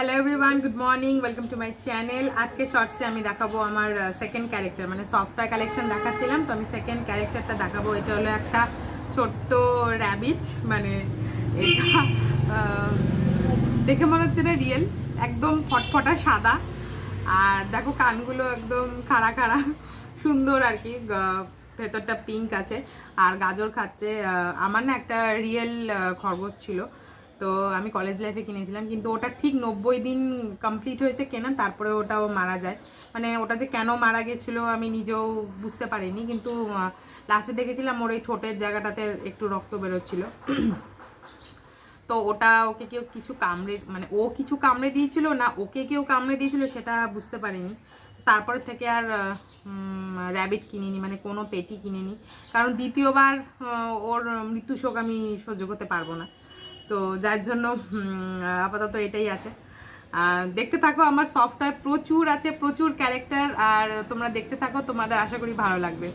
Hello everyone, good morning, welcome to my channel. আজকে শর্টসে আমি দেখাবো আমার সেকেন্ড ক্যারেক্টার, মানে সফটওয়্যার কালেকশন দেখাচ্ছিলাম, তো আমি সেকেন্ড ক্যারেক্টারটা দেখাবো। এটা হলো একটা ছোট্ট র্যাবিট, মানে এটা দেখে মনে হচ্ছে না রিয়েল, একদম ফটফটা সাদা। আর দেখো কানগুলো একদম খাড়া খাড়া, সুন্দর আর কি। ভেতরটা পিঙ্ক আছে আর গাজর খাচ্ছে। আমার না একটা রিয়েল খরগোশ ছিল, তো আমি কলেজ লাইফে কিনেছিলাম, কিন্তু ওটা ঠিক 90 দিন কমপ্লিট হয়েছে কেনা, তারপরে ওটাও মারা যায়। মানে ওটা যে কেন মারা গেছিলো আমি নিজেও বুঝতে পারিনি, কিন্তু লাস্টে দেখেছিলাম ওর এই ঠোঁটের জায়গাটাতে একটু রক্ত বেরোচ্ছিল। তো ওটা ওকে কেউ কিছু কামড়ে, মানে ও কিছু কামড়ে দিয়েছিল না ওকে কেউ কামড়ে দিয়েছিল সেটা বুঝতে পারিনি। তারপর থেকে আর র্যাবিট কিনিনি, মানে কোনো পেটি কিনিনি, কারণ দ্বিতীয়বার ওর মৃত্যুশোক আমি সহ্য করতে পারবো না। তো যার জন্য আপাতত এটাই আছে। দেখতে থাকো, আমার সফটওয়্যার প্রচুর আছে, প্রচুর ক্যারেক্টার, আর তোমরা দেখতে থাকো, তোমাদের আশা করি ভালো লাগবে।